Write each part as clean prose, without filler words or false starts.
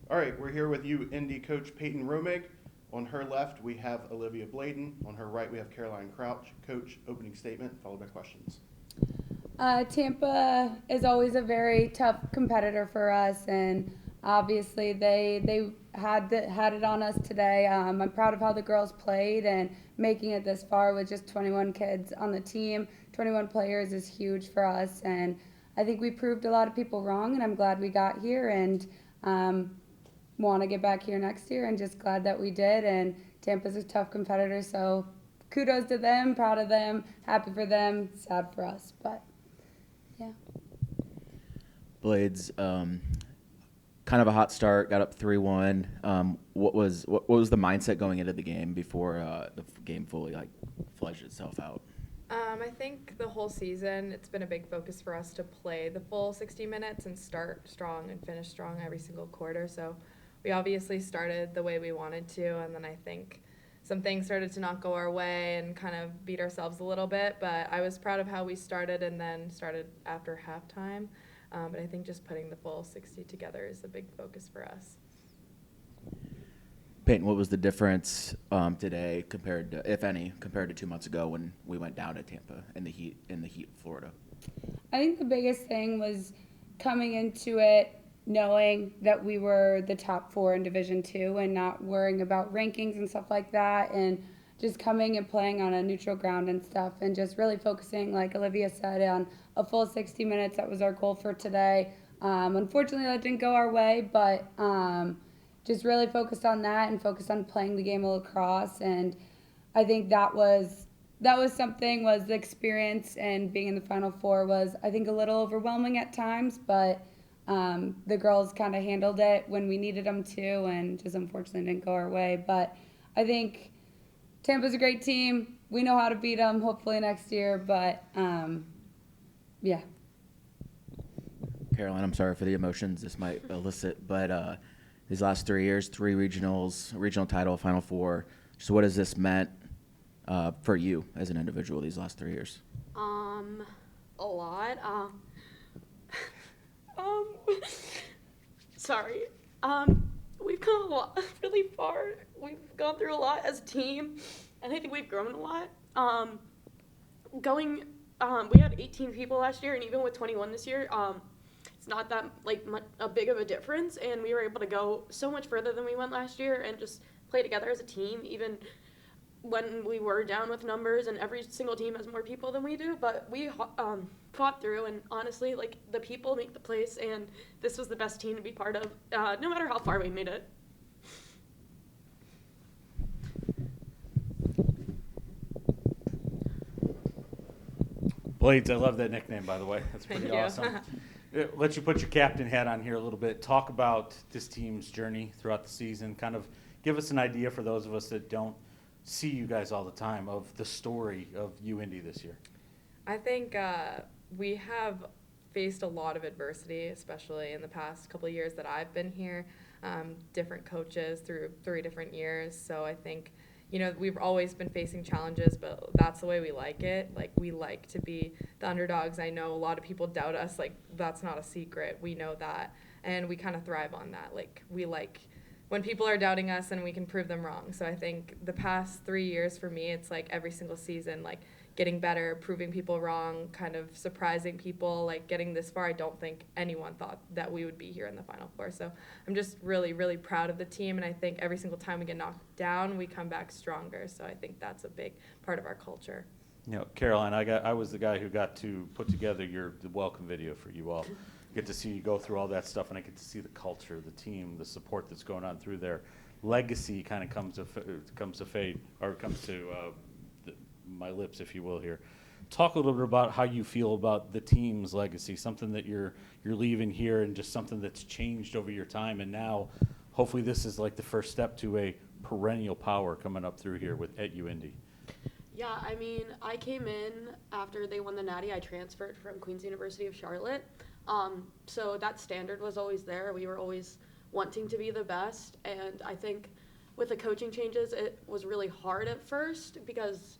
All right, we're here with you, Indy coach Peyton Romig. On her left, we have Olivia Bladon. On her right, we have Caroline Krauch. Coach, opening statement, followed by questions. Tampa is always a very tough competitor for us, and obviously they had it on us today. I'm proud of how the girls played and making it this far with just 21 kids on the team. 21 players is huge for us, and I think we proved a lot of people wrong, and I'm glad we got here and want to get back here next year, and just glad that we did. And Tampa's a tough competitor, so kudos to them, proud of them, happy for them, sad for us, but yeah. Blades, kind of a hot start, got up 3-1. What was the mindset going into the game before the game fully fleshed itself out? I think the whole season it's been a big focus for us to play the full 60 minutes and start strong and finish strong every single quarter. So we obviously started the way we wanted to, and then I think some things started to not go our way and kind of beat ourselves a little bit. But I was proud of how we started and then started after halftime. But I think just putting the full 60 together is a big focus for us. Peyton, what was the difference today compared to, if any, compared to 2 months ago when we went down to Tampa in the heat of Florida? I think the biggest thing was coming into it knowing that we were the top 4 in Division II and not worrying about rankings and stuff like that, and just coming and playing on a neutral ground and stuff, and just really focusing, like Olivia said, on a full 60 minutes. That was our goal for today. Unfortunately, that didn't go our way, but just really focused on that and focused on playing the game of lacrosse. And I think that was something, was the experience, and being in the Final Four was, I think, a little overwhelming at times, but the girls kind of handled it when we needed them to, and just unfortunately didn't go our way. But I think Tampa's a great team. We know how to beat them, hopefully next year, but yeah. Caroline, I'm sorry for the emotions this might elicit, but these last 3 years, 3 regionals, regional title, Final Four. So what has this meant for you as an individual these last 3 years? A lot. Sorry. We've come a lot, really far. We've gone through a lot as a team, and I think we've grown a lot. We had 18 people last year, and even with 21 this year, it's not that a big of a difference, and we were able to go so much further than we went last year and just play together as a team, even when we were down with numbers, and every single team has more people than we do, but we fought through, and honestly, the people make the place, and this was the best team to be part of, no matter how far we made it. Blades, I love that nickname, by the way. That's pretty awesome. Let you put your captain hat on here a little bit. Talk about this team's journey throughout the season. Kind of give us an idea, for those of us that don't see you guys all the time, of the story of UIndy this year. I think we have faced a lot of adversity, especially in the past couple of years that I've been here. Different coaches through 3 different years. So I think, we've always been facing challenges, but that's the way we like it. We like to be the underdogs. I know a lot of people doubt us. That's not a secret. We know that. And we kind of thrive on that. We like when people are doubting us and we can prove them wrong. So I think the past 3 years for me, it's every single season, getting better, proving people wrong, kind of surprising people, getting this far. I don't think anyone thought that we would be here in the Final Four. So I'm just really, really proud of the team, and I think every single time we get knocked down, we come back stronger. So I think that's a big part of our culture. Caroline, I was the guy who got to put together the welcome video for you all. Get to see you go through all that stuff, and I get to see the culture, the team, the support that's going on through there. Legacy kind of comes to fade, or comes to my lips, if you will, here. Talk a little bit about how you feel about the team's legacy, something that you're leaving here, and just something that's changed over your time, and now hopefully this is the first step to a perennial power coming up through here at UIndy. Yeah, I mean, I came in after they won the Natty. I transferred from Queen's University of Charlotte. So that standard was always there. We were always wanting to be the best. And I think with the coaching changes, it was really hard at first because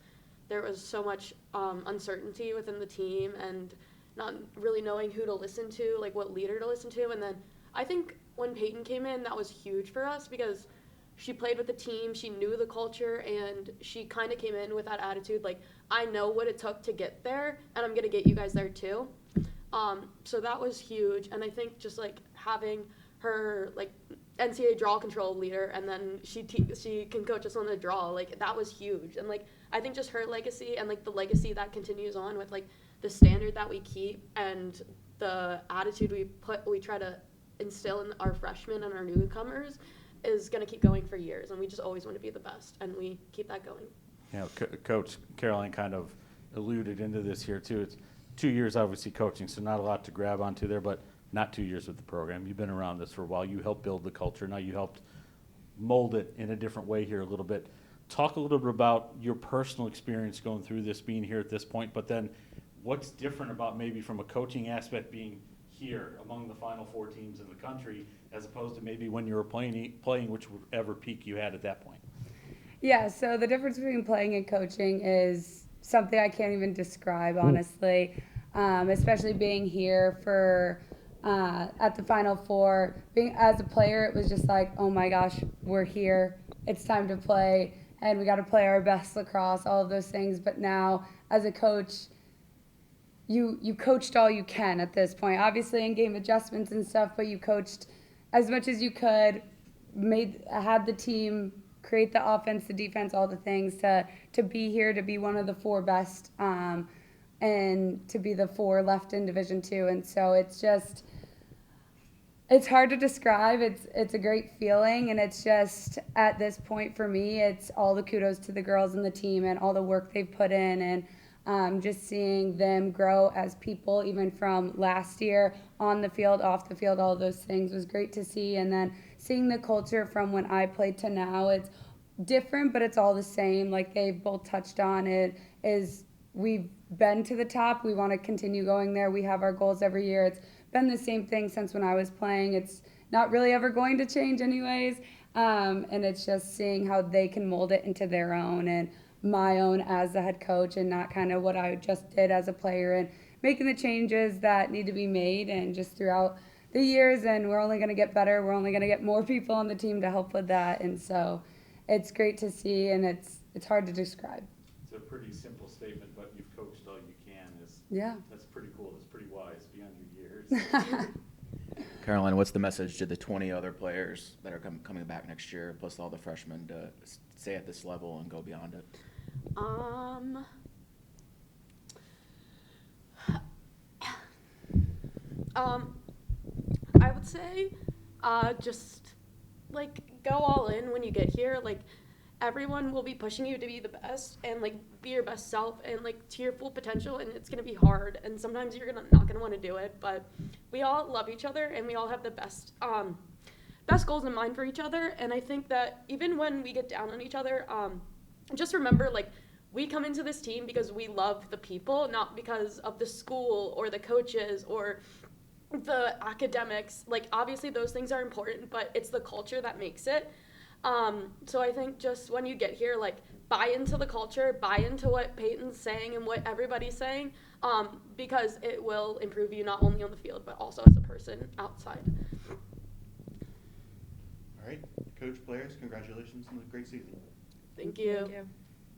there was so much uncertainty within the team and not really knowing who to listen to, what leader to listen to. And then I think when Peyton came in, that was huge for us because she played with the team, she knew the culture, and she kind of came in with that attitude, like, I know what it took to get there, and I'm going to get you guys there too. So that was huge, and I think just, like, having her, like, NCAA draw control leader, and then she can coach us on the draw, like, that was huge. And, like, I think just her legacy and, like, the legacy that continues on with, like, the standard that we keep and the attitude we try to instill in our freshmen and our newcomers is going to keep going for years, and we just always want to be the best, and we keep that going. You know, Coach Caroline kind of alluded into this here too. It's 2 years obviously coaching, so not a lot to grab onto there, but not 2 years with the program. You've been around this for a while. You helped build the culture. Now you helped mold it in a different way here a little bit. Talk a little bit about your personal experience going through this, being here at this point, but then what's different about maybe from a coaching aspect being here among the Final Four teams in the country as opposed to maybe when you were playing whichever peak you had at that point? Yeah, so the difference between playing and coaching is something I can't even describe, honestly, especially being here for at the Final Four. Being as a player, it was just like, oh my gosh, we're here. It's time to play, and we got to play our best lacrosse, all of those things. But now, as a coach, you coached all you can at this point. Obviously, in game adjustments and stuff, but you coached as much as you could, had the team create the offense, the defense, all the things to be here, to be one of the 4 best, and to be the 4 left in Division II. And so it's hard to describe. It's a great feeling, and it's just at this point for me, it's all the kudos to the girls and the team and all the work they've put in, and just seeing them grow as people, even from last year on the field, off the field, all those things was great to see. And then seeing the culture from when I played to now, it's different, but it's all the same. Like they've both touched on it, is we've been to the top. We want to continue going there. We have our goals every year. It's been the same thing since when I was playing. It's not really ever going to change anyways. And it's just seeing how they can mold it into their own and my own as the head coach, and not kind of what I just did as a player, and making the changes that need to be made and just throughout the years. And we're only going to get better. We're only going to get more people on the team to help with that. And so it's great to see, and it's hard to describe. It's a pretty simple statement, but you've coached all you can. That's pretty cool. That's pretty wise beyond your years. Caroline, what's the message to the 20 other players that are coming back next year, plus all the freshmen, to stay at this level and go beyond it? I would say just like go all in when you get here. Like everyone will be pushing you to be the best and like be your best self and like to your full potential, and it's gonna be hard, and sometimes you're not gonna want to do it, but we all love each other and we all have the best goals in mind for each other. And I think that even when we get down on each other, just remember, like, we come into this team because we love the people, not because of the school or the coaches or the academics. Like, obviously those things are important, but it's the culture that makes it. So I think just when you get here, like, buy into the culture, buy into what Peyton's saying and what everybody's saying, because it will improve you not only on the field, but also as a person outside. All right, coach, players, congratulations on a great season. Thank you. Thank you.